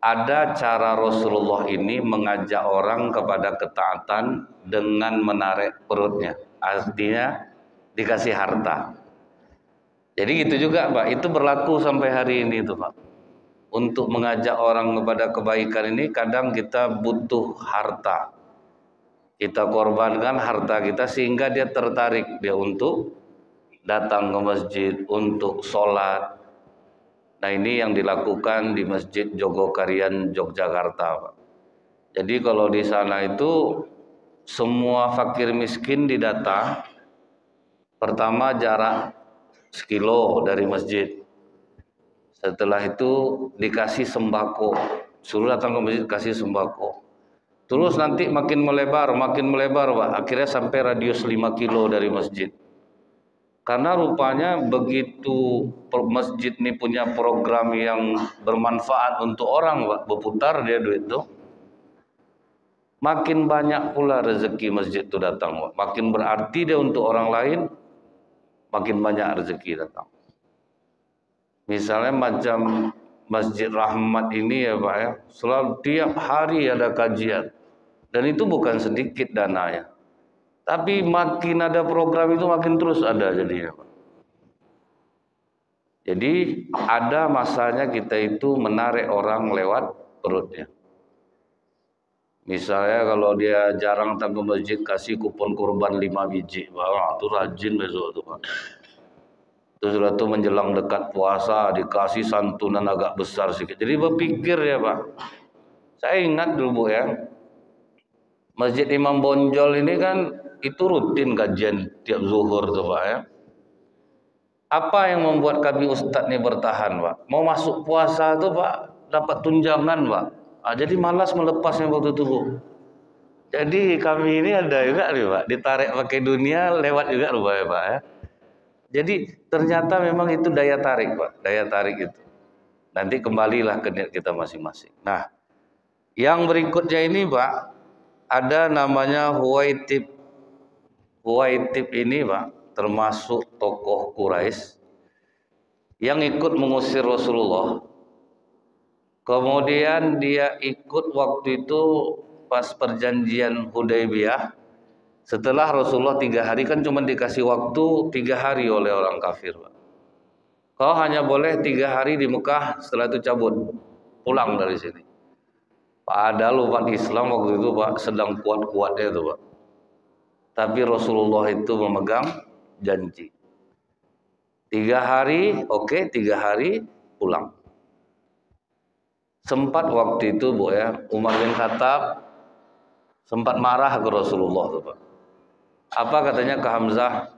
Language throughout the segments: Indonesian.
Ada cara Rasulullah ini mengajak orang kepada ketaatan dengan menarik perutnya. Artinya dikasih harta. Jadi gitu juga Pak, itu berlaku sampai hari ini tuh Pak. Untuk mengajak orang kepada kebaikan ini kadang kita butuh harta. Kita korbankan harta kita sehingga dia tertarik dia untuk datang ke masjid, untuk sholat. Nah ini yang dilakukan di Masjid Jogokarian Yogyakarta Pak. Jadi kalau di sana itu semua fakir miskin didata. Pertama jarak 1 kilo dari masjid. Setelah itu dikasih sembako. Suruh datang ke masjid kasih sembako. Terus nanti makin melebar Pak. Akhirnya sampai radius 5 kilo dari masjid. Karena rupanya begitu masjid ini punya program yang bermanfaat untuk orang Pak, berputar dia duit itu, makin banyak pula rezeki masjid itu datang Pak. Makin berarti dia untuk orang lain, makin banyak rezeki datang. Misalnya macam Masjid Rahmat ini ya Pak ya, selalu tiap hari ada kajian. Dan itu bukan sedikit dananya. Tapi makin ada program itu makin terus ada jadinya Pak. Jadi ada masanya kita itu menarik orang lewat perutnya. Misalnya kalau dia jarang datang ke masjid kasih kupon kurban 5 biji. Wah, itu rajin besok itu Pak. Terus sudah itu menjelang dekat puasa dikasih santunan agak besar sedikit. Jadi berpikir ya Pak. Saya ingat dulu Bu ya. Masjid Imam Bonjol ini kan itu rutin kajian tiap zuhur tuh Pak ya. Apa yang membuat kami Ustadz ini bertahan Pak? Mau masuk puasa tuh Pak dapat tunjangan Pak. Jadi malas melepasnya waktu itu Bu. Jadi kami ini ada juga nih Pak, ditarik pakai dunia lewat juga rupanya Pak ya. Jadi ternyata memang itu daya tarik Pak, daya tarik itu. Nanti kembalilah ke niat kita masing-masing. Nah, yang berikutnya ini Pak, ada namanya Huwaitib. Huwaitib ini Pak, termasuk tokoh Quraisy yang ikut mengusir Rasulullah. Kemudian dia ikut waktu itu pas perjanjian Hudaybiyah. Setelah Rasulullah 3 hari kan cuma dikasih waktu 3 hari oleh orang kafir Pak. Kau hanya boleh 3 hari di Mekah, setelah itu cabut, pulang dari sini. Padahal umat Islam waktu itu Pak sedang kuat-kuatnya itu Pak. Tapi Rasulullah itu memegang janji. 3 hari, oke, 3 hari pulang. Sempat waktu itu Bu ya, Umar bin Khattab sempat marah ke Rasulullah tuh Pak. Apa katanya ke Hamzah?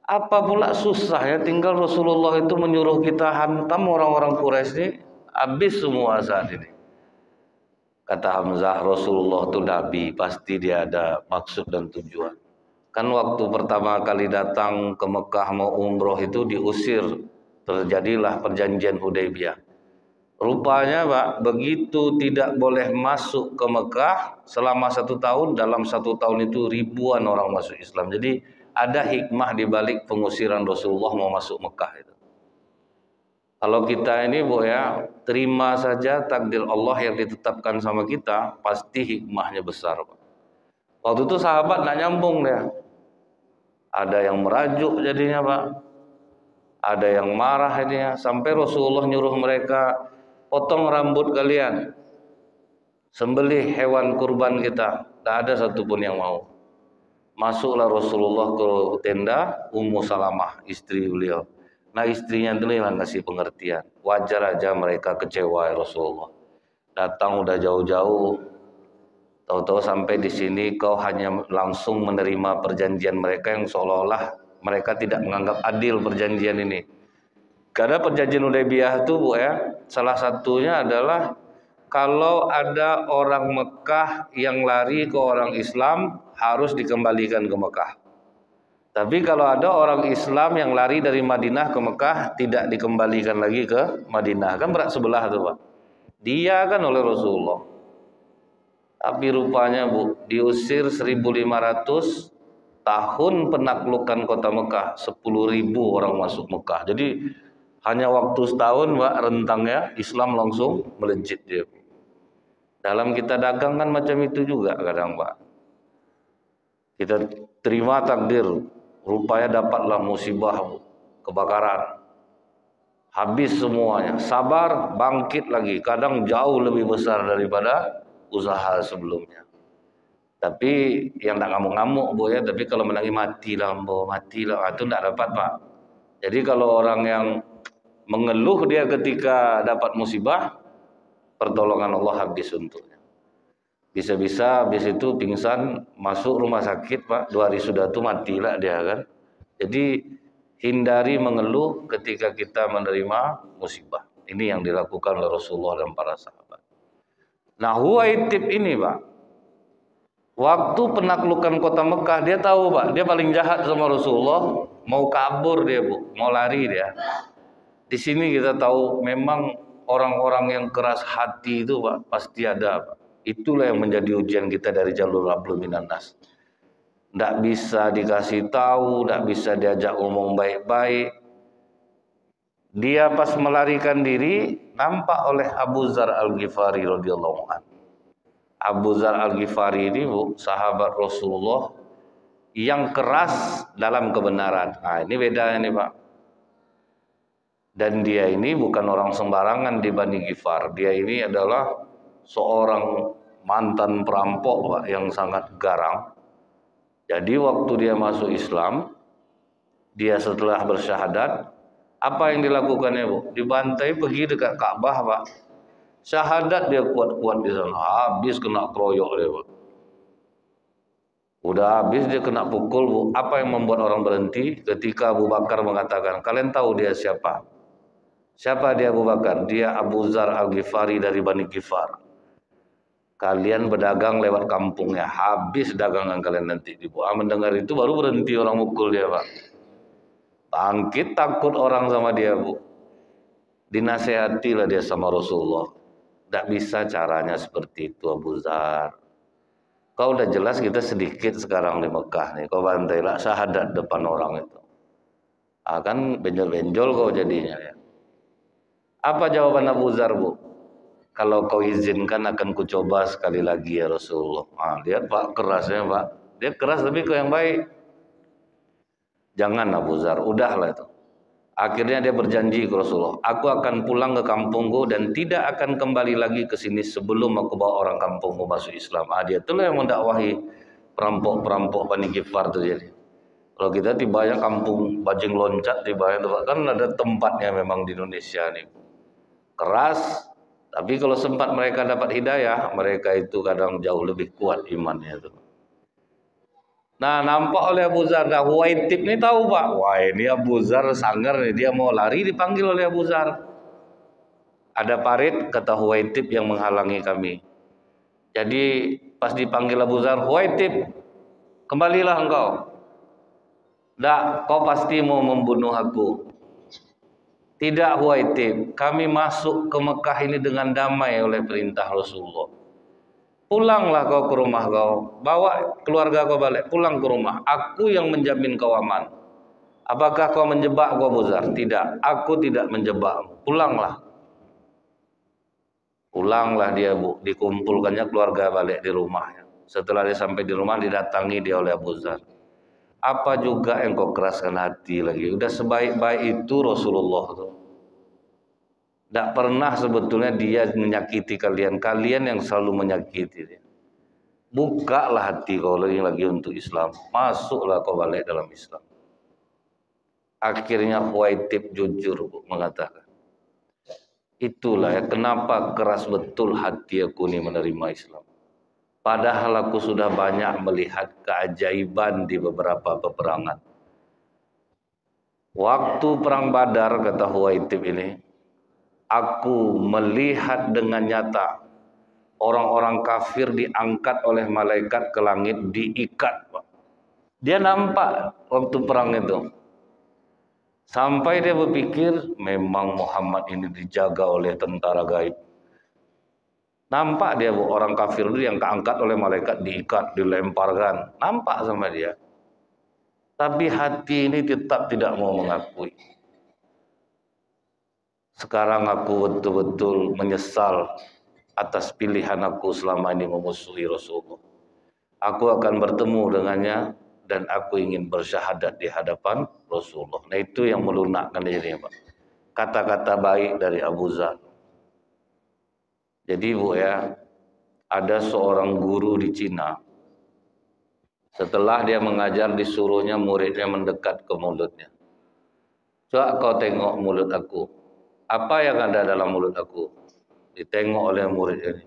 Apa pula susah ya tinggal Rasulullah itu menyuruh kita hantam orang-orang Quraisy ini habis semua saat ini. Kata Hamzah, Rasulullah itu nabi, pasti dia ada maksud dan tujuan. Kan waktu pertama kali datang ke Mekah mau umroh itu diusir, terjadilah perjanjian Hudaybiyah. Rupanya Pak, begitu tidak boleh masuk ke Mekah selama 1 tahun, dalam 1 tahun itu ribuan orang masuk Islam. Jadi ada hikmah di balik pengusiran Rasulullah mau masuk Mekah itu. Kalau kita ini Bu ya, terima saja takdir Allah yang ditetapkan sama kita, pasti hikmahnya besar Pak. Waktu itu sahabat nggak nyambung dia. Ada yang merajuk jadinya Pak. Ada yang marah jadinya, sampai Rasulullah nyuruh mereka, potong rambut kalian, sembelih hewan kurban kita. Tak ada satupun yang mau. Masuklah Rasulullah ke tenda Ummu Salamah, istri beliau. Nah istrinya dulu yang ngasih pengertian. Wajar aja mereka kecewa ya Rasulullah. Datang udah jauh-jauh, tahu-tahu sampai di sini kau hanya langsung menerima perjanjian mereka yang seolah-olah mereka tidak menganggap adil perjanjian ini. Karena perjanjian Hudaybiyah itu Bu ya, salah satunya adalah kalau ada orang Mekah yang lari ke orang Islam harus dikembalikan ke Mekah. Tapi kalau ada orang Islam yang lari dari Madinah ke Mekah tidak dikembalikan lagi ke Madinah. Kan berat sebelah tuh Pak. Dia kan oleh Rasulullah. Tapi rupanya Bu, diusir 1500 tahun penaklukan kota Mekah 10.000 orang masuk Mekah. Jadi hanya waktu setahun Pak rentangnya Islam langsung melejit dia. Dalam kita dagang kan macam itu juga kadang Pak. Kita terima takdir, rupanya dapatlah musibah kebakaran. Habis semuanya, sabar, bangkit lagi. Kadang jauh lebih besar daripada usaha sebelumnya. Tapi yang tak ngamuk-ngamuk Bu ya, tapi kalau menangi mati lah, itu tak dapat Pak. Jadi kalau orang yang mengeluh dia ketika dapat musibah, pertolongan Allah habis untuknya. Bisa-bisa habis itu pingsan, masuk rumah sakit Pak, 2 hari sudah tuh matilah dia kan. Jadi hindari mengeluh ketika kita menerima musibah. Ini yang dilakukan oleh Rasulullah dan para sahabat. Nah Huwaitib ini Pak, waktu penaklukan kota Mekah dia tahu Pak, dia paling jahat sama Rasulullah, mau kabur dia Bu, mau lari dia. Di sini kita tahu memang orang-orang yang keras hati itu Pak pasti ada Pak. Itulah yang menjadi ujian kita dari jalur Rabbul Minan Nas. Tidak bisa dikasih tahu, tidak bisa diajak ngomong baik-baik. Dia pas melarikan diri nampak oleh Abu Dzar Al-Ghifari radhiyallahu anhu. Abu Dzar Al-Ghifari ini Bu, sahabat Rasulullah yang keras dalam kebenaran. Nah, ini bedanya nih Pak. Dan dia ini bukan orang sembarangan di Bani Ghifar. Dia ini adalah seorang mantan perampok Pak, yang sangat garang. Jadi waktu dia masuk Islam, dia setelah bersyahadat, apa yang dilakukannya Bu? Dibantai pergi dekat Ka'bah Pak. Syahadat dia kuat-kuat di sana, habis kena keroyok dia Pak. Udah habis dia kena pukul Bu. Apa yang membuat orang berhenti? Ketika Abu Bakar mengatakan, kalian tahu dia siapa? Siapa dia Abu Bakar? Dia Abu Dzar Al-Ghifari dari Bani Ghifar. Kalian berdagang lewat kampungnya, habis dagangan kalian nanti dibuang. Mendengar itu baru berhenti orang mukul dia Pak. Bangkit takut orang sama dia Bu. Dinasehatilah dia sama Rasulullah. Tidak bisa caranya seperti itu Abu Dzar. Kau udah jelas kita sedikit sekarang di Mekah nih. Kau bantailah syahadat depan orang itu. Akan benjol-benjol kau jadinya ya. Apa jawaban Abu Dzar Bu? Kalau kau izinkan akan kucoba sekali lagi ya Rasulullah. Lihat Pak kerasnya Pak. Dia keras tapi kau yang baik. Jangan Abu Dzar, udahlah itu. Akhirnya dia berjanji ke Rasulullah, aku akan pulang ke kampungku dan tidak akan kembali lagi ke sini sebelum aku bawa orang kampungku masuk Islam. Dia itulah yang mendakwahi perampok-perampok Bani Ghifar itu jadi. Kalau kita tibanya kampung bajing loncat tibanya kan ada tempatnya memang di Indonesia nih. Keras. Tapi kalau sempat mereka dapat hidayah, mereka itu kadang jauh lebih kuat imannya itu. Nah, nampak oleh Abu Dzar. Nah, Huwaitib ini tahu Pak. Wah, ini Abu Dzar sanggar nih, dia mau lari dipanggil oleh Abu Dzar. Ada parit kata Huwaitib yang menghalangi kami. Jadi pas dipanggil Abu Dzar, Huwaitib, kembalilah engkau. Dak, kau pasti mau membunuh aku. Tidak Huwaitib, kami masuk ke Mekah ini dengan damai oleh perintah Rasulullah. Pulanglah kau ke rumah kau, bawa keluarga kau balik, pulang ke rumah. Aku yang menjamin kau aman. Apakah kau menjebak kau Abu Dzar? Tidak, aku tidak menjebak. Pulanglah. Pulanglah dia Bu, dikumpulkannya keluarga balik di rumahnya. Setelah dia sampai di rumah didatangi dia oleh Abu Dzar. Apa juga yang kau keraskan hati lagi? Udah sebaik-baik itu Rasulullah tuh. Tidak pernah sebetulnya dia menyakiti kalian. Kalian yang selalu menyakiti dia. Bukalah hati kau lagi untuk Islam. Masuklah kau balik dalam Islam. Akhirnya Huwaitib jujur Bu, mengatakan. Itulah ya kenapa keras betul hati aku ini menerima Islam. Padahal aku sudah banyak melihat keajaiban di beberapa peperangan. Waktu perang Badar, kata Huwaitib ini, aku melihat dengan nyata orang-orang kafir diangkat oleh malaikat ke langit, diikat. Dia nampak waktu perang itu. Sampai dia berpikir, memang Muhammad ini dijaga oleh tentara gaib. Nampak dia orang kafir itu yang keangkat oleh malaikat, diikat, dilemparkan. Nampak sama dia. Tapi hati ini tetap tidak mau mengakui. Sekarang aku betul-betul menyesal atas pilihan aku selama ini memusuhi Rasulullah. Aku akan bertemu dengannya dan aku ingin bersyahadat di hadapan Rasulullah. Nah itu yang melunakkan dirinya, Pak. Kata-kata baik dari Abu Zar. Jadi Bu ya, ada seorang guru di Cina. Setelah dia mengajar, disuruhnya muridnya mendekat ke mulutnya. Coba kau tengok mulut aku. Apa yang ada dalam mulut aku? Ditengok oleh murid ini.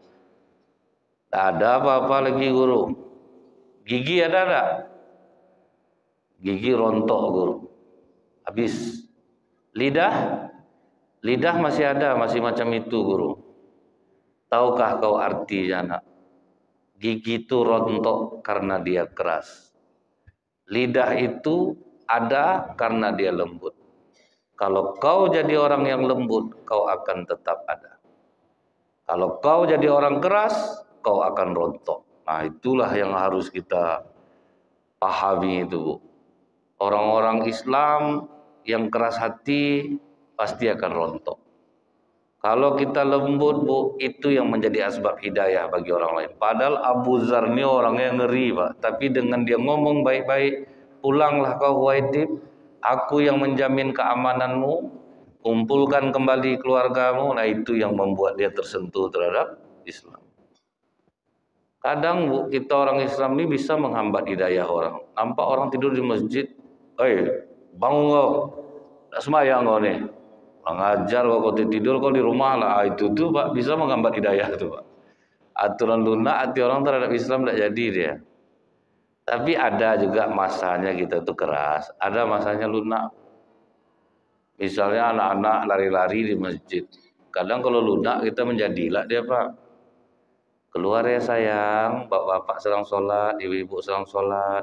Tak ada apa-apa lagi guru. Gigi ada tak? Gigi rontok guru. Habis. Lidah? Lidah masih ada, masih macam itu guru. Tahukah kau artinya nak? Gigi itu rontok karena dia keras. Lidah itu ada karena dia lembut. Kalau kau jadi orang yang lembut, kau akan tetap ada. Kalau kau jadi orang keras, kau akan rontok. Nah itulah yang harus kita pahami itu Bu. Orang-orang Islam yang keras hati pasti akan rontok. Kalau kita lembut Bu, itu yang menjadi asbab hidayah bagi orang lain. Padahal Abu Zar ini orangnya ngeri Pak. Tapi dengan dia ngomong baik-baik, pulanglah kau Huwaitib, aku yang menjamin keamananmu, kumpulkan kembali keluargamu. Nah itu yang membuat dia tersentuh terhadap Islam. Kadang Bu, kita orang Islam ini bisa menghambat hidayah orang. Nampak orang tidur di masjid, bangun kau, tak sembahyang kau nih. Mengajar kau tidur kau di rumah lah. Itu tuh Pak bisa menghambat hidayah tuh Pak. Aturan lunak hati orang terhadap Islam tidak jadi dia. Tapi ada juga masanya kita tuh keras, ada masanya lunak. Misalnya anak-anak lari-lari di masjid. Kadang kalau lunak kita menjadilah dia Pak. Keluar ya sayang, bapak-bapak sedang sholat, ibu-ibu sedang sholat,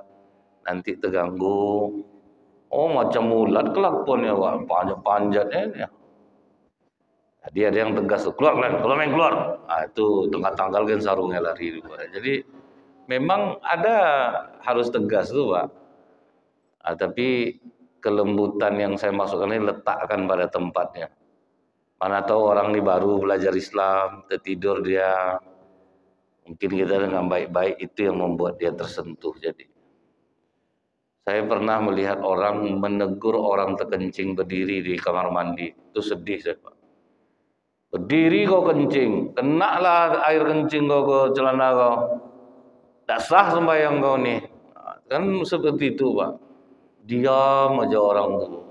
nanti terganggu. Oh macam ulat kelakuannya Pak, panjat-panjatnya ya. Jadi ada yang tegas tuh, keluar main keluar. Nah, itu tengah tanggal kan sarungnya lari. Jadi memang ada harus tegas tuh Pak. Nah, tapi kelembutan yang saya maksudkan ini letakkan pada tempatnya. Mana tahu orang ini baru belajar Islam, tertidur dia. Mungkin kita dengan baik-baik itu yang membuat dia tersentuh. Jadi saya pernah melihat orang menegur orang terkencing berdiri di kamar mandi. Itu sedih saya Pak. Berdiri kau kencing, kenalah air kencing kau ke celana kau. Tak sah sembahyang kau nih. Kan seperti itu Pak. Diam aja orang dulu.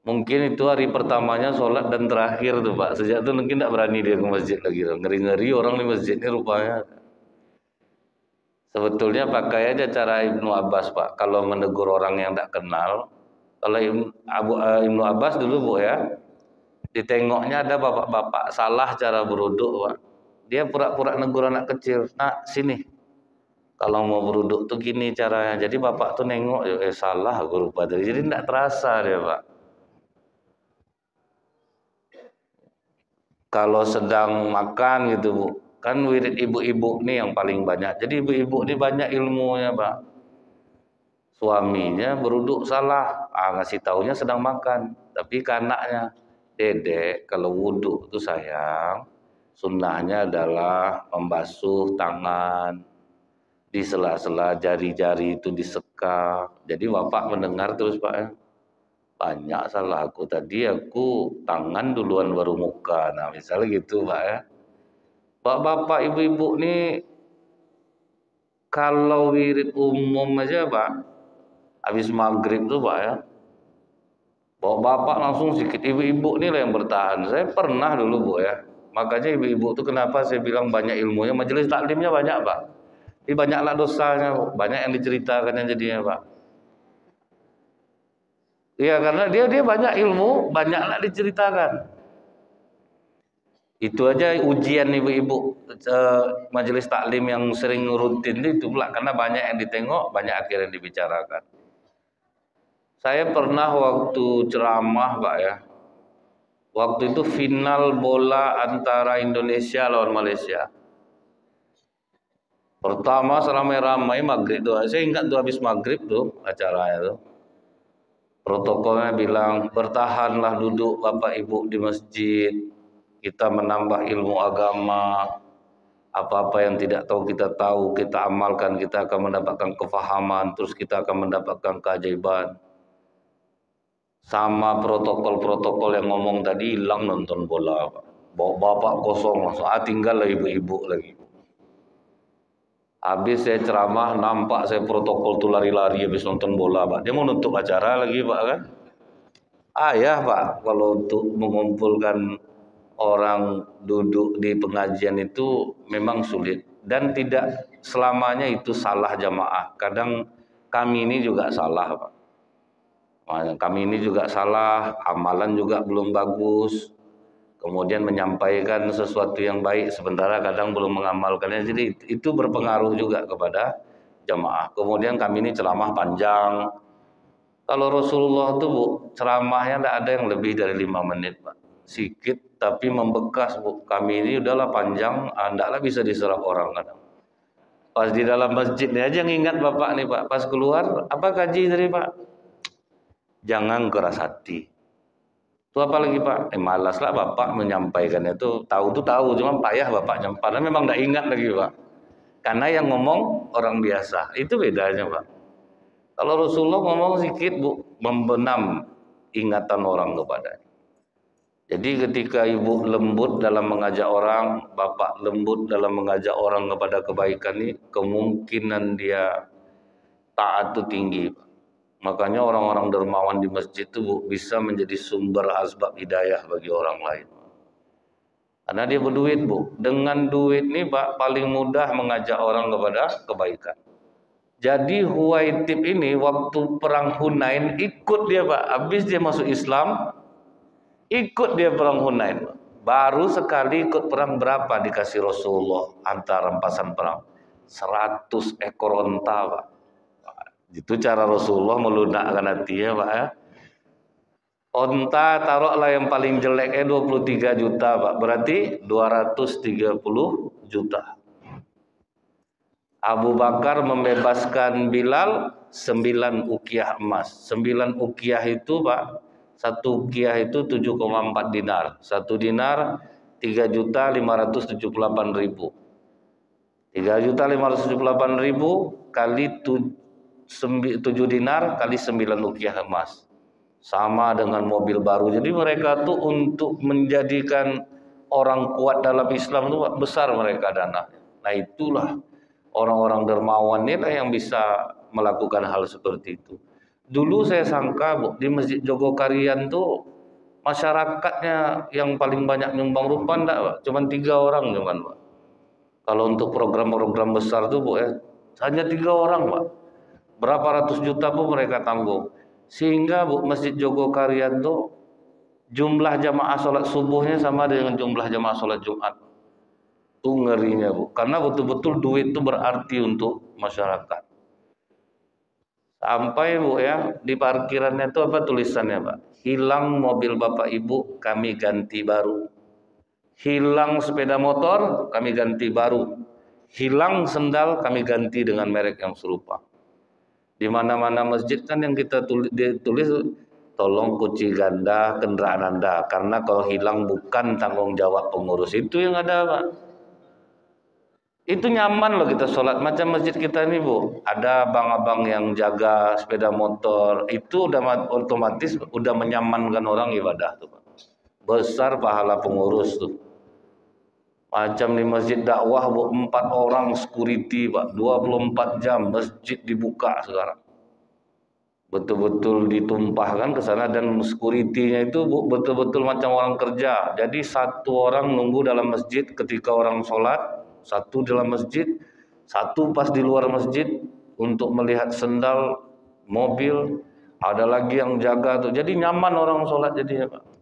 Mungkin itu hari pertamanya sholat dan terakhir tuh Pak. Sejak itu mungkin tidak berani dia ke masjid lagi. Ngeri-ngeri orang di masjid ini rupanya. Sebetulnya pakai aja cara Ibnu Abbas Pak. Kalau menegur orang yang tidak kenal. Kalau Ibnu Abbas dulu Bu ya. Ditengoknya ada bapak-bapak salah cara beruduk Pak. Dia pura-pura negur anak kecil. Nah sini. Kalau mau beruduk tuh gini caranya. Jadi bapak tuh nengok. Salah aku lupa. Jadi tidak terasa dia Pak. Kalau sedang makan gitu Bu, kan wirid ibu-ibu nih yang paling banyak. Jadi ibu-ibu ini banyak ilmunya Pak. Suaminya beruduk salah, ngasih taunya sedang makan. Tapi ke anaknya, dedek kalau wudhu itu sayang, sunnahnya adalah membasuh tangan, di sela-sela jari-jari itu disekak. Jadi bapak mendengar terus Pak ya. Banyak salah aku tadi, aku tangan duluan baru muka. Nah misalnya gitu Pak ya. Bapak-bapak ibu-ibu nih kalau wirid umum aja Pak, habis maghrib tuh Pak ya, bapak-bapak langsung sedikit, ibu-ibu nih lah yang bertahan. Saya pernah dulu Bu ya, makanya ibu-ibu tuh kenapa saya bilang banyak ilmunya, majelis taklimnya banyak Pak. Tapi banyaklah dosanya, banyak yang diceritakan yang jadinya Pak. Iya karena dia banyak ilmu, banyaklah diceritakan. Itu aja ujian ibu-ibu majelis taklim yang sering rutin itu pula karena banyak yang ditengok, banyak akhirnya yang dibicarakan. Saya pernah waktu ceramah Pak ya. Waktu itu final bola antara Indonesia lawan Malaysia. Pertama seramai-ramai maghrib tuh, saya ingat tuh habis maghrib tuh acaranya tuh. Protokolnya bilang bertahanlah duduk Bapak Ibu di masjid. Kita menambah ilmu agama. Apa-apa yang tidak tahu kita tahu, kita amalkan, kita akan mendapatkan kefahaman, terus kita akan mendapatkan keajaiban. Sama protokol-protokol yang ngomong tadi hilang nonton bola, Pak. Bawa bapak kosong langsung, tinggal lah ibu-ibu lagi. Habis saya ceramah, nampak saya protokol tuh lari-lari habis nonton bola, Pak. Dia mau nutup acara lagi, Pak, kan? Ya, Pak, kalau untuk mengumpulkan orang duduk di pengajian itu memang sulit. Dan tidak selamanya itu salah jamaah. Kadang kami ini juga salah, Pak. Kami ini juga salah, amalan juga belum bagus. Kemudian menyampaikan sesuatu yang baik sementara kadang belum mengamalkannya, jadi itu berpengaruh juga kepada jamaah. Kemudian kami ini ceramah panjang. Kalau Rasulullah itu Bu, ceramahnya tidak ada yang lebih dari 5 menit Pak, sikit tapi membekas Bu. Kami ini udahlah panjang, tidaklah bisa diserap orang kadang. Pas di dalam masjid ini aja ngingat Bapak nih Pak, pas keluar apa kaji tadi Pak, jangan keras hati. Itu apa lagi Pak? Malas lah Bapak menyampaikannya itu. Tahu tuh tahu, cuma payah Bapak nyampaikan. Memang tidak ingat lagi Pak. Karena yang ngomong orang biasa. Itu bedanya Pak. Kalau Rasulullah ngomong sedikit Bu, membenam ingatan orang kepadanya. Jadi ketika ibu lembut dalam mengajak orang, bapak lembut dalam mengajak orang kepada kebaikan ini, kemungkinan dia taat itu tinggi Pak. Makanya orang-orang dermawan di masjid itu Bu, bisa menjadi sumber asbab hidayah bagi orang lain. Karena dia berduit Bu. Dengan duit ini Pak paling mudah mengajak orang kepada kebaikan. Jadi Huwaitib ini waktu perang Hunain ikut dia Pak. Habis dia masuk Islam, ikut dia perang Hunain. Baru sekali ikut perang berapa dikasih Rasulullah antar rampasan perang? 100 ekor onta Pak. Itu cara Rasulullah melunakkan hatinya Pak ya. Onta taruhlah yang paling jeleknya 23 juta Pak. Berarti 230 juta. Abu Bakar membebaskan Bilal 9 ukiah emas. 9 ukiah itu Pak, 1 ukiah itu 7,4 dinar. 1 dinar 3.578.000. 3.578.000 kali 7 dinar kali 9 ukiah emas, sama dengan mobil baru. Jadi mereka tuh untuk menjadikan orang kuat dalam Islam itu besar mereka dana. Nah itulah orang-orang dermawan inilah yang bisa melakukan hal seperti itu. Dulu saya sangka Bu, di Masjid Jogokarian tuh masyarakatnya yang paling banyak nyumbang rupa enggak Pak, cuman 3 orang cuman Pak. Kalau untuk program-program besar tuh Bu hanya 3 orang Pak. Berapa ratus juta pun mereka tanggung. Sehingga Bu, Masjid Jogokarian itu jumlah jamaah sholat subuhnya sama dengan jumlah jamaah sholat Jumat. Itu ngerinya Bu. Karena betul-betul duit itu berarti untuk masyarakat. Sampai Bu ya, di parkirannya itu apa tulisannya Pak? Hilang mobil Bapak Ibu, kami ganti baru. Hilang sepeda motor, kami ganti baru. Hilang sendal, kami ganti dengan merek yang serupa. Di mana-mana masjid kan yang kita tulis tolong kunci ganda kendaraan Anda, karena kalau hilang bukan tanggung jawab pengurus. Itu yang ada Pak. Itu nyaman loh kita sholat. Macam masjid kita ini Bu, ada abang-abang yang jaga sepeda motor, itu udah otomatis udah menyamankan orang ibadah tuh Pak. Besar pahala pengurus tuh. Macam di masjid dakwah Bu, 4 orang security Pak, 24 jam masjid dibuka sekarang. Betul-betul ditumpahkan ke sana, dan security-nya itu Bu, betul-betul macam orang kerja. Jadi 1 orang nunggu dalam masjid ketika orang sholat, 1 dalam masjid, 1 pas di luar masjid untuk melihat sendal, mobil, ada lagi yang jaga tuh. Jadi nyaman orang sholat jadinya Pak.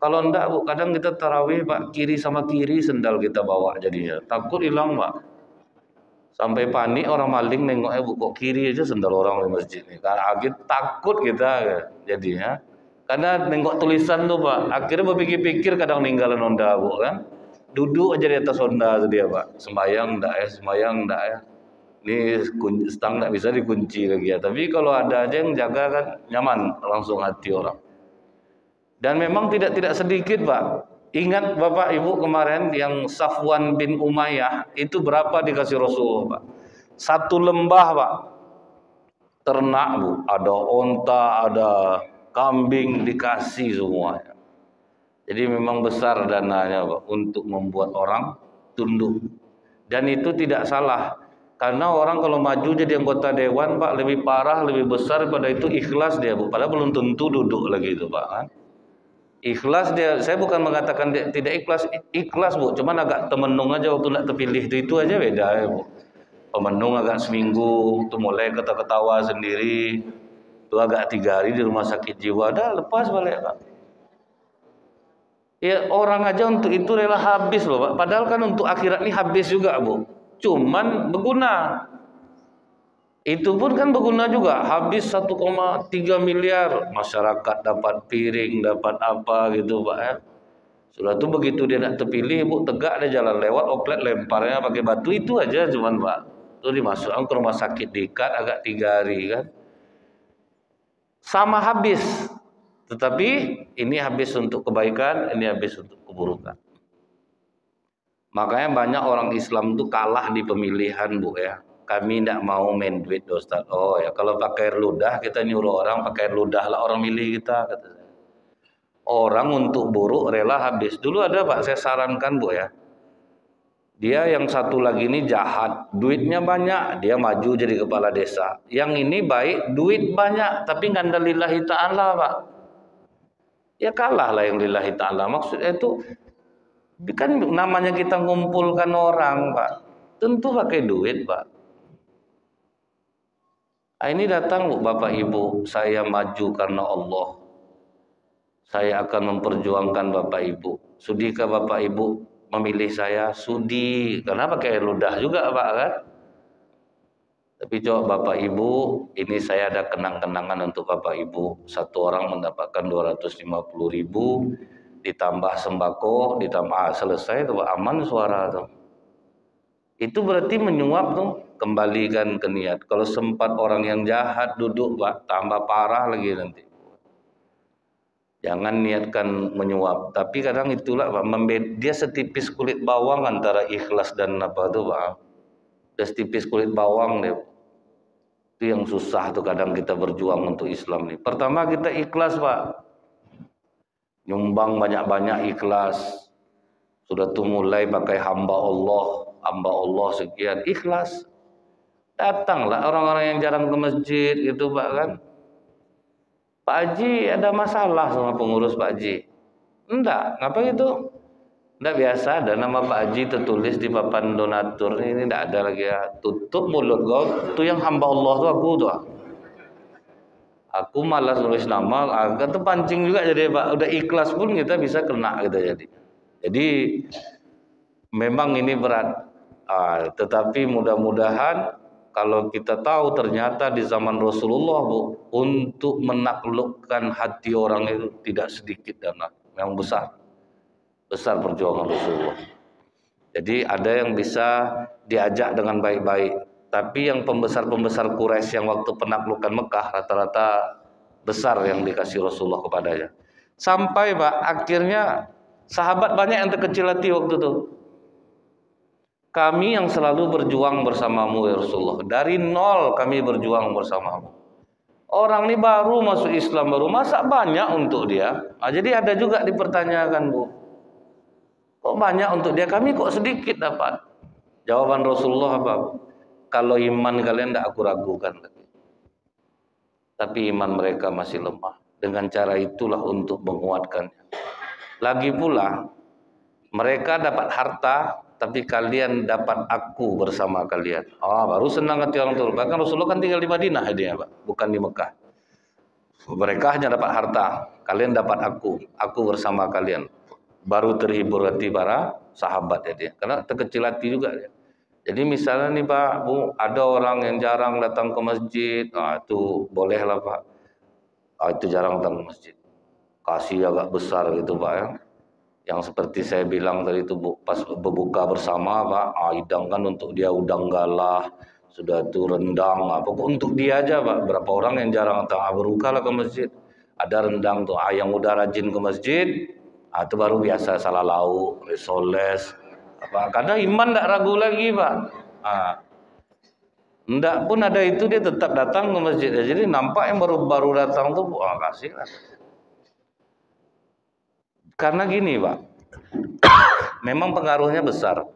Kalau enggak Bu, kadang kita tarawih Pak, kiri sama kiri sendal kita bawa jadinya. Takut hilang Pak. Sampai panik orang maling nengoknya Bu, kok kiri aja sendal orang di masjid ini. Takut kita jadinya. Karena nengok tulisan tuh Pak, akhirnya berpikir-pikir kadang ninggalin Honda Bu kan. Duduk aja di atas Honda tuh dia Pak. Sembayang enggak ya, sembayang enggak ya. Ini stang nggak bisa dikunci lagi ya. Tapi kalau ada aja yang jaga kan nyaman langsung hati orang. Dan memang tidak sedikit Pak. Ingat Bapak Ibu kemarin yang Safwan bin Umayyah itu berapa dikasih Rasulullah Pak? Satu lembah Pak. Ternak Bu, ada onta, ada kambing dikasih semuanya. Jadi memang besar dananya Pak untuk membuat orang tunduk. Dan itu tidak salah. Karena orang kalau maju jadi anggota dewan Pak lebih parah, lebih besar pada itu ikhlas dia Bu. Padahal belum tentu duduk lagi itu Pak kan. Ikhlas dia, saya bukan mengatakan dia tidak ikhlas, ikhlas Bu. Cuman agak temenung aja waktu nak terpilih itu aja beda ya Bu. Pemenung agak seminggu, tuh mulai ketawa-ketawa sendiri. Tuh agak 3 hari di rumah sakit jiwa, dah lepas balik Pak. Ya orang aja untuk itu rela habis loh Pak. Padahal kan untuk akhirat ini habis juga Bu. Cuman berguna. Itu pun kan berguna juga. Habis 1,3 miliar. Masyarakat dapat piring, dapat apa gitu Pak ya. Sudah tuh begitu dia nak terpilih Bu, tegak dia jalan lewat, oplet lemparnya pakai batu itu aja cuman Pak. Itu dimasukkan ke rumah sakit diikat agak 3 hari kan. Sama habis. Tetapi ini habis untuk kebaikan, ini habis untuk keburukan. Makanya banyak orang Islam itu kalah di pemilihan Bu ya. Kami tidak mau main duit Ustaz. Oh ya kalau pakai air ludah kita nyuruh orang pakai air ludah lah orang milih kita kata saya. Orang untuk buruk rela habis. Dulu ada Pak saya sarankan Bu ya. Dia yang satu lagi ini jahat, duitnya banyak, dia maju jadi kepala desa. Yang ini baik, duit banyak tapi ngandal lillahi ta'ala Pak. Ya kalah lah yang lillahi ta'ala. Maksudnya itu kan namanya kita ngumpulkan orang Pak, tentu pakai duit Pak. Ini datang Bu, Bapak Ibu, saya maju karena Allah. Saya akan memperjuangkan Bapak Ibu. Sudikah Bapak Ibu memilih saya? Sudi, karena pakai ludah juga Pak kan. Tapi coba Bapak Ibu, ini saya ada kenang-kenangan untuk Bapak Ibu. Satu orang mendapatkan 250.000. Ditambah sembako, ditambah selesai tuh aman suara tuh. Itu berarti menyuap tuh, kembalikan ke niat. Kalau sempat orang yang jahat duduk Pak, tambah parah lagi nanti. Jangan niatkan menyuap. Tapi kadang itulah Pak, dia setipis kulit bawang antara ikhlas dan apa tuh Pak. Dia setipis kulit bawang deh. Itu yang susah tuh kadang kita berjuang untuk Islam nih. Pertama kita ikhlas Pak. Nyumbang banyak-banyak ikhlas. Sudah tuh mulai pakai hamba Allah sekian ikhlas. Datanglah orang-orang yang jarang ke masjid gitu Pak kan. Pak Haji ada masalah sama pengurus Pak Haji. Enggak, ngapa gitu? Enggak biasa ada nama Pak Haji tertulis di papan donatur ini enggak ada lagi ya. Tutup mulut kau, itu yang hamba Allah tuh aku tuh. Aku malas nulis nama, agak terpancing juga jadi Pak. Udah ikhlas pun kita bisa kena gitu jadi. Jadi memang ini berat. Tetapi mudah-mudahan kalau kita tahu ternyata di zaman Rasulullah Bu, untuk menaklukkan hati orang itu tidak sedikit dan yang besar perjuangan Rasulullah. Jadi ada yang bisa diajak dengan baik-baik. Tapi yang pembesar-pembesar Quraisy yang waktu penaklukan Mekah rata-rata besar yang dikasih Rasulullah kepadanya. Sampai Pak akhirnya sahabat banyak yang terkecil hati waktu itu. Kami yang selalu berjuang bersamamu ya Rasulullah. Dari nol kami berjuang bersamamu. Orang ini baru masuk Islam baru, masa banyak untuk dia? Jadi ada juga dipertanyakan Bu. Kok banyak untuk dia? Kami kok sedikit dapat? Jawaban Rasulullah apa? Kalau iman kalian tidak aku ragukan lagi. Tapi iman mereka masih lemah. Dengan cara itulah untuk menguatkannya. Lagi pula, mereka dapat harta, tapi kalian dapat aku bersama kalian. Baru senang hati orang tua. Bahkan Rasulullah kan tinggal di Madinah dia, Pak, bukan di Mekah. Mereka hanya dapat harta, kalian dapat aku bersama kalian. Baru terhibur hati para sahabat ya dia. Karena terkecil hati juga dia. Jadi misalnya nih Pak, Bu, ada orang yang jarang datang ke masjid, itu bolehlah Pak. Itu jarang datang ke masjid. Kasih agak besar gitu Pak ya. Yang seperti saya bilang tadi itu Bu, pas berbuka bersama Pak, hidangkan untuk dia udang galah, sudah tuh rendang, pokok untuk dia aja Pak. Berapa orang yang jarang datang berbuka lah ke masjid. Ada rendang tuh, yang udah rajin ke masjid, itu baru biasa salah lauk, risoles, karena iman tidak ragu lagi Pak. Enggak pun ada itu dia tetap datang ke masjid. Jadi nampak yang baru datang tuh, kasih lah. Karena gini Pak, memang pengaruhnya besar.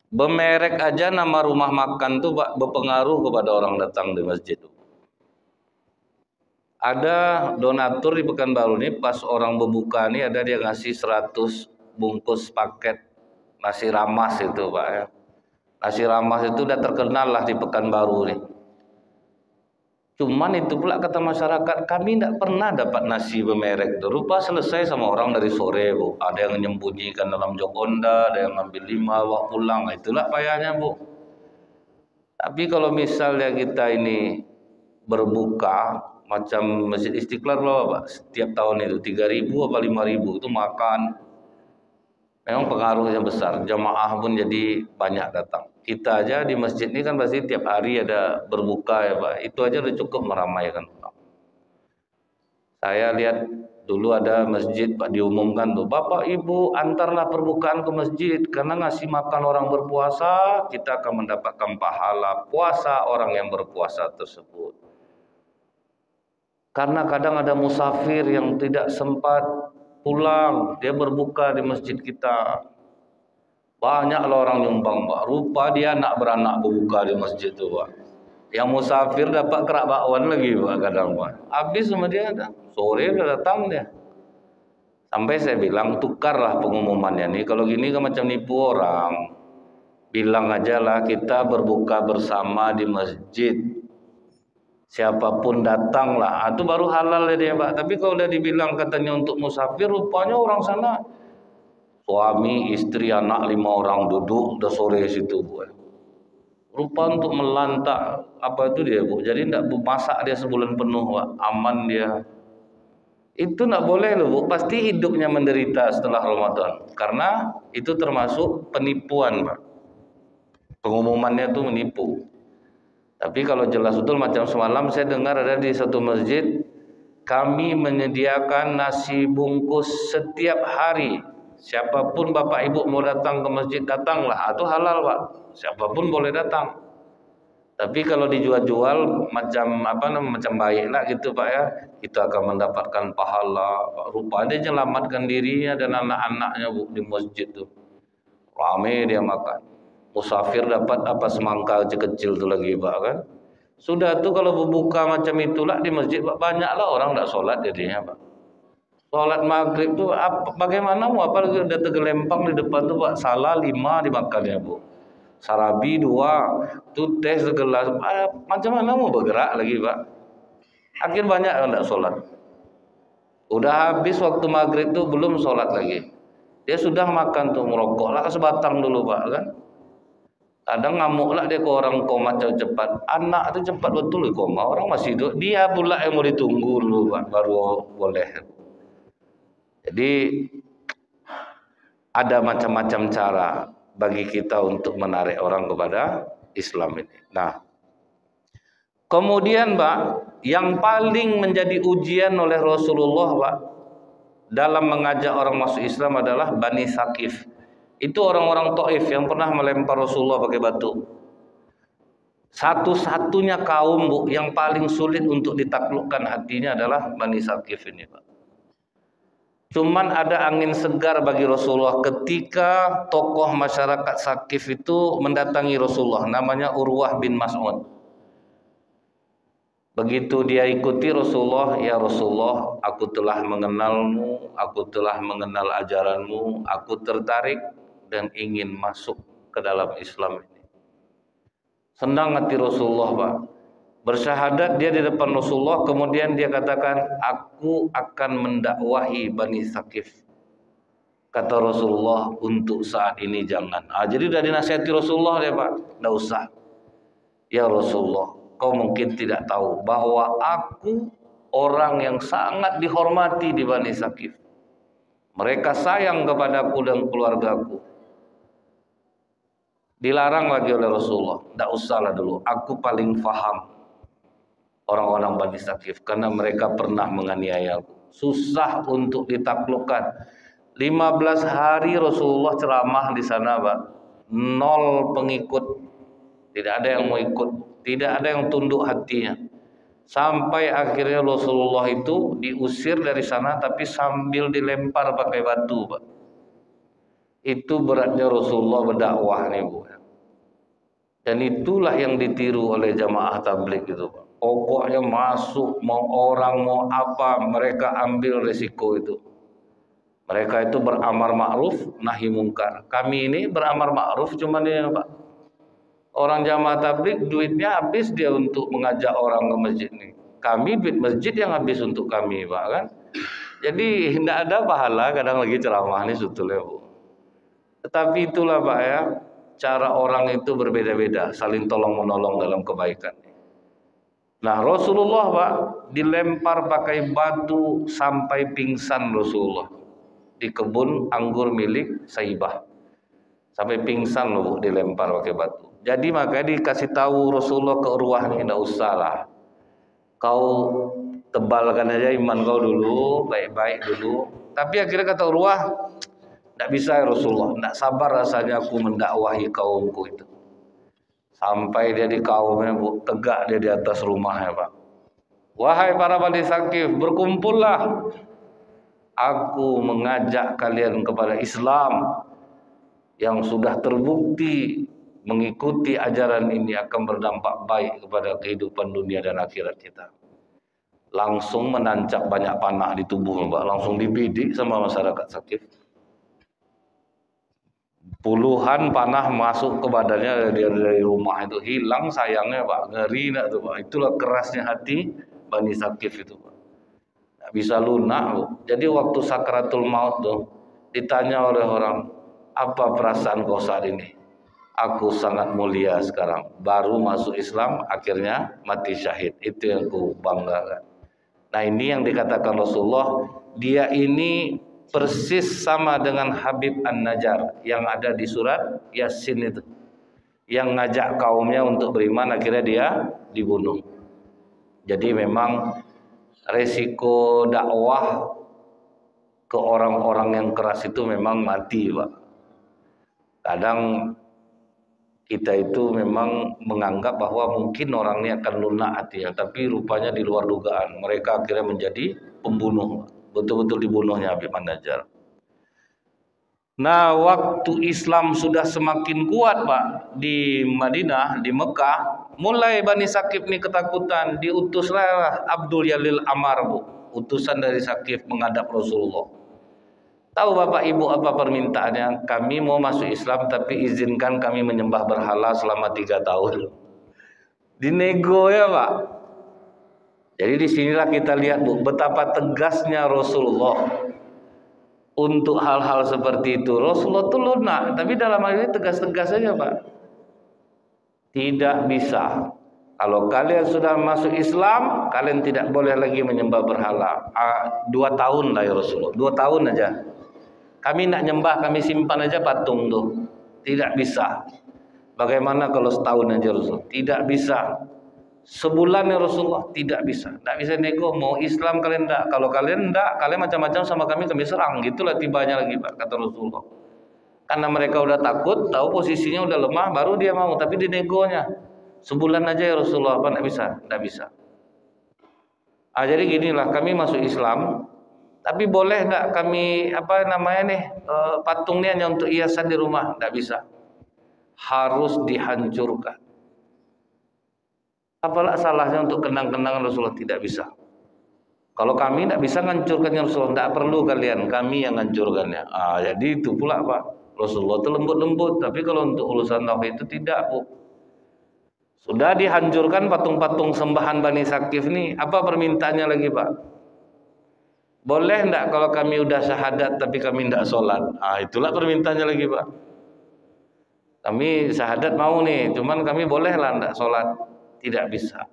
Bemerek aja nama rumah makan tuh Pak berpengaruh kepada orang datang di masjid. Ada donatur di Pekanbaru ini pas orang berbuka nih ada dia ngasih 100 bungkus paket nasi ramas itu Pak ya. Nasi ramas itu udah terkenal lah di Pekanbaru nih. Cuman itu pula kata masyarakat, kami tidak pernah dapat nasi bermerek itu. Rupa selesai sama orang dari sore Bu. Ada yang menyembunyikan dalam jok Honda, ada yang ngambil 5 bawa pulang. Itulah payahnya Bu. Tapi kalau misalnya kita ini berbuka macam Masjid Istiqlal berapa Pak? Setiap tahun itu 3.000 apa 5.000 itu makan. Memang pengaruhnya besar. Jamaah pun jadi banyak datang. Kita aja di masjid ini kan pasti tiap hari ada berbuka ya Pak. Itu aja udah cukup meramaikan. Saya lihat dulu ada masjid Pak diumumkan tuh, Bapak Ibu antarlah perbukaan ke masjid karena ngasih makan orang berpuasa, kita akan mendapatkan pahala puasa orang yang berpuasa tersebut. Karena kadang ada musafir yang tidak sempat pulang, dia berbuka di masjid kita. Banyaklah orang nyumbang Pak. Rupa dia anak beranak berbuka di masjid itu Pak. Yang musafir dapat kerak bakwan lagi Pak kadang Pak. Habis sama dia ada. Sore udah datang dia. Sampai saya bilang tukarlah pengumumannya nih. Kalau gini kan macam nipu orang. Bilang aja lah kita berbuka bersama di masjid. Siapapun datang lah, itu baru halal ya dia Pak. Tapi kalau udah dibilang katanya untuk musafir, rupanya orang sana suami, istri, anak 5 orang duduk udah sore situ Bu. Rupa untuk melantak apa itu dia Bu. Jadi tidak masak dia sebulan penuh Pak, aman dia. Itu tidak boleh loh Bu. Pasti hidupnya menderita setelah Ramadan. Karena itu termasuk penipuan Pak. Pengumumannya itu menipu. Tapi kalau jelas betul macam semalam saya dengar ada di satu masjid kami menyediakan nasi bungkus setiap hari. Siapapun Bapak Ibu mau datang ke masjid datanglah. Itu halal Pak. Siapapun boleh datang. Tapi kalau dijual-jual macam macam baiklah gitu Pak ya. Kita akan mendapatkan pahala. Rupa dia menyelamatkan dirinya dan anak-anaknya Bu di masjid tuh. Ramai dia makan. Musafir dapat apa semangka kecil itu lagi Pak kan. Sudah tuh kalau berbuka macam itulah di masjid Pak, banyaklah orang tidak sholat jadinya Pak. Sholat maghrib tuh bagaimana mau apa lagi udah tergelempang di depan tuh Pak. Salah 5 dimakannya Bu. Sarabi 2, tuh teh segelas. Macam mana mau bergerak lagi Pak. Akhir banyak yang tidak sholat. Udah habis waktu maghrib tuh belum sholat lagi. Dia sudah makan tuh merokok lah sebatang dulu Pak kan. Kadang ngamuklah dia ke orang koma cepat. Anak itu cepat betul koma. Orang masih hidup. Dia pula yang mau ditunggu dulu Pak, baru boleh. Jadi ada macam-macam cara bagi kita untuk menarik orang kepada Islam ini. Nah, kemudian Pak, yang paling menjadi ujian oleh Rasulullah Pak dalam mengajak orang masuk Islam adalah Bani Saqif. Itu orang-orang Taif yang pernah melempar Rasulullah pakai batu. Satu-satunya kaum Bu yang paling sulit untuk ditaklukkan hatinya adalah Bani Saqif ini Pak. Cuman ada angin segar bagi Rasulullah ketika tokoh masyarakat Saqif itu mendatangi Rasulullah, namanya Urwah bin Mas'ud. Begitu dia ikuti Rasulullah, ya Rasulullah, aku telah mengenalmu, aku telah mengenal ajaranmu, aku tertarik dan ingin masuk ke dalam Islam ini. Senang hati Rasulullah Pak. Bersyahadat dia di depan Rasulullah, kemudian dia katakan, aku akan mendakwahi Bani Saqif. Kata Rasulullah, untuk saat ini jangan. Jadi udah dinasihati Rasulullah dia Pak, tidak usah. Ya Rasulullah, kau mungkin tidak tahu bahwa aku orang yang sangat dihormati di Bani Saqif. Mereka sayang kepadaku dan keluargaku. Dilarang lagi oleh Rasulullah. Tidak usahlah dulu. Aku paling faham orang-orang Bani Saqif karena mereka pernah menganiaya aku. Susah untuk ditaklukkan. 15 hari Rasulullah ceramah di sana, Pak. Nol pengikut. Tidak ada yang mau ikut. Tidak ada yang tunduk hatinya. Sampai akhirnya Rasulullah itu diusir dari sana tapi sambil dilempar pakai batu, Pak. Itu beratnya Rasulullah berdakwah nih, Bu. Dan itulah yang ditiru oleh jamaah tabligh itu, Pak. Pokoknya masuk, mau orang mau apa, mereka ambil resiko itu. Mereka itu beramar ma'ruf nahi mungkar. Kami ini beramar ma'ruf cuman ini, Pak. Orang jamaah tabligh duitnya habis dia untuk mengajak orang ke masjid ini. Kami duit masjid yang habis untuk kami, Pak, kan. Jadi tidak ada pahala kadang lagi ceramah ini sebetulnya, Bu. Tetapi itulah, Pak, ya, cara orang itu berbeda-beda, saling tolong menolong dalam kebaikan. Nah, Rasulullah, Pak, dilempar pakai batu sampai pingsan Rasulullah di kebun anggur milik Saibah. Sampai pingsan loh, Bu, dilempar pakai batu. Jadi makanya dikasih tahu Rasulullah ke Urwah, tidak usah lah. Kau tebalkan aja iman kau dulu, baik-baik dulu. Tapi akhirnya kata Urwah, tidak bisa ya Rasulullah, tidak sabar rasanya aku mendakwahi kaumku itu. Sampai dia di kaumnya, Bu, tegak dia di atas rumahnya, Pak. Wahai para Bani Saqif, berkumpullah. Aku mengajak kalian kepada Islam yang sudah terbukti mengikuti ajaran ini akan berdampak baik kepada kehidupan dunia dan akhirat kita. Langsung menancap banyak panah di tubuh, Pak. Langsung dibidik sama masyarakat Saqif. Puluhan panah masuk ke badannya dari rumah itu, hilang sayangnya, Pak. Ngeri nak tuh, Pak. Itulah kerasnya hati Bani Saqif itu, Pak. Nggak bisa lunak, Bu. Jadi waktu sakratul maut tuh ditanya oleh orang, apa perasaan kau saat ini? Aku sangat mulia sekarang. Baru masuk Islam, akhirnya mati syahid. Itu yang ku banggakan. Nah, ini yang dikatakan Rasulullah, dia ini persis sama dengan Habib An-Najjar yang ada di surat Yasin itu. Yang ngajak kaumnya untuk beriman, akhirnya dia dibunuh. Jadi memang resiko dakwah ke orang-orang yang keras itu memang mati, Pak. Kadang kita itu memang menganggap bahwa mungkin orang ini akan lunak hatinya, tapi rupanya di luar dugaan. Mereka akhirnya menjadi pembunuh. Betul-betul dibunuhnya Habib An-Najjar. Nah, waktu Islam sudah semakin kuat, Pak, di Madinah, di Mekah, mulai Bani Saqif ini ketakutan. Diutuslah Abdul Jalil Ammar, Bu, utusan dari Saqif menghadap Rasulullah. Tahu Bapak Ibu apa permintaannya? Kami mau masuk Islam tapi izinkan kami menyembah berhala selama 3 tahun. Dinego ya, Pak. Jadi disinilah kita lihat, Bu, betapa tegasnya Rasulullah untuk hal-hal seperti itu. Rasulullah itu lunak, tapi dalam hal ini tegas-tegas saja, Pak. Tidak bisa. Kalau kalian sudah masuk Islam, kalian tidak boleh lagi menyembah berhala. 2 tahun lah ya Rasulullah, 2 tahun aja. Kami nak nyembah, kami simpan aja patung tuh. Tidak bisa. Bagaimana kalau setahun aja Rasul? Tidak bisa. Sebulan ya Rasulullah? Tidak bisa. Tidak bisa nego. Mau Islam kalian tidak. Kalau kalian tidak, kalian macam-macam sama kami serang. Gitulah tibanya lagi, Pak, kata Rasulullah. Karena mereka udah takut, tahu posisinya udah lemah, baru dia mau. Tapi dinegonya. Sebulan aja ya Rasulullah. Apa? Tidak bisa. Tidak bisa. Jadi ginilah, kami masuk Islam. Tapi boleh enggak kami patung ini hanya untuk hiasan di rumah? Enggak bisa. Harus dihancurkan. Apalah salahnya untuk kenang-kenangan Rasulullah? Tidak bisa. Kalau kami enggak bisa menghancurkannya Rasulullah, enggak perlu kalian, kami yang menghancurkannya. Jadi itu pula, Pak. Rasulullah itu lembut-lembut, tapi kalau untuk urusan tauhid itu tidak, Bu. Sudah dihancurkan patung-patung sembahan Bani Saqif ini, apa permintaannya lagi, Pak? Boleh enggak kalau kami udah syahadat tapi kami enggak sholat? Itulah permintaannya lagi, Pak. Kami syahadat mau nih, cuman kami bolehlah enggak sholat. Tidak bisa.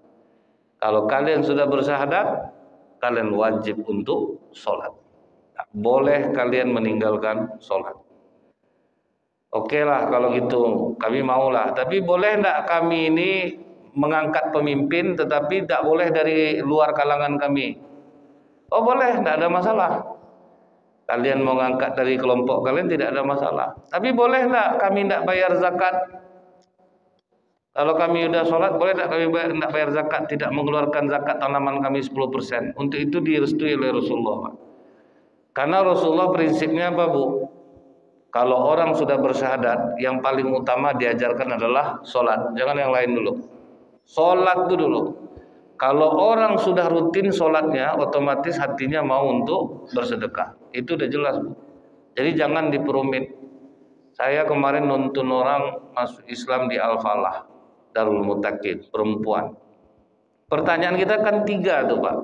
Kalau kalian sudah bersyahadat, kalian wajib untuk sholat. Tak boleh kalian meninggalkan sholat. Oke lah kalau gitu, kami maulah. Tapi boleh enggak kami ini mengangkat pemimpin tetapi tidak boleh dari luar kalangan kami? Oh boleh, tidak ada masalah. Kalian mau ngangkat dari kelompok kalian tidak ada masalah. Tapi boleh enggak kami tidak bayar zakat? Kalau kami sudah sholat, boleh tidak kami tidak bayar zakat, tidak mengeluarkan zakat tanaman kami 10%? Untuk itu direstui oleh Rasulullah. Karena Rasulullah prinsipnya apa, Bu? Kalau orang sudah bersyahadat, yang paling utama diajarkan adalah sholat. Jangan yang lain dulu. Sholat itu dulu. Kalau orang sudah rutin sholatnya, otomatis hatinya mau untuk bersedekah. Itu udah jelas, Bu. Jadi jangan diperumit. Saya kemarin nonton orang masuk Islam di Al-Falah, Darul Mutakin, perempuan. Pertanyaan kita kan 3 tuh, Pak.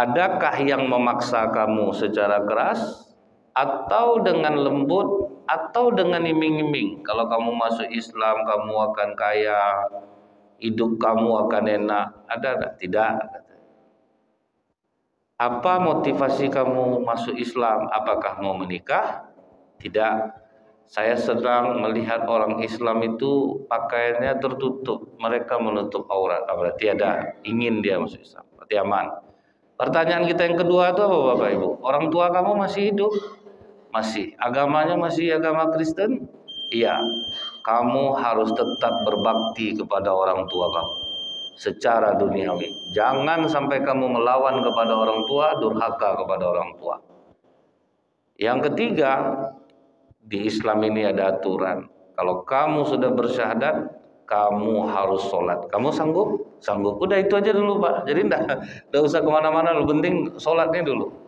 Adakah yang memaksa kamu secara keras, atau dengan lembut, atau dengan iming-iming? Kalau kamu masuk Islam, kamu akan kaya, hidup kamu akan enak. Ada? Tidak. Apa motivasi kamu masuk Islam? Apakah mau menikah? Tidak. Saya sedang melihat orang Islam itu pakaiannya tertutup, mereka menutup aurat. Berarti ada ingin dia masuk Islam, berarti aman. Pertanyaan kita yang kedua itu apa, Bapak Ibu? Orang tua kamu masih hidup? Masih. Agamanya masih agama Kristen? Iya. Kamu harus tetap berbakti kepada orang tua kamu secara duniawi. Jangan sampai kamu melawan kepada orang tua, durhaka kepada orang tua. Yang ketiga, di Islam ini ada aturan. Kalau kamu sudah bersyahadat, kamu harus sholat. Kamu sanggup? Sanggup. Udah itu aja dulu, Pak. Jadi enggak usah kemana-mana, lu penting sholatnya dulu.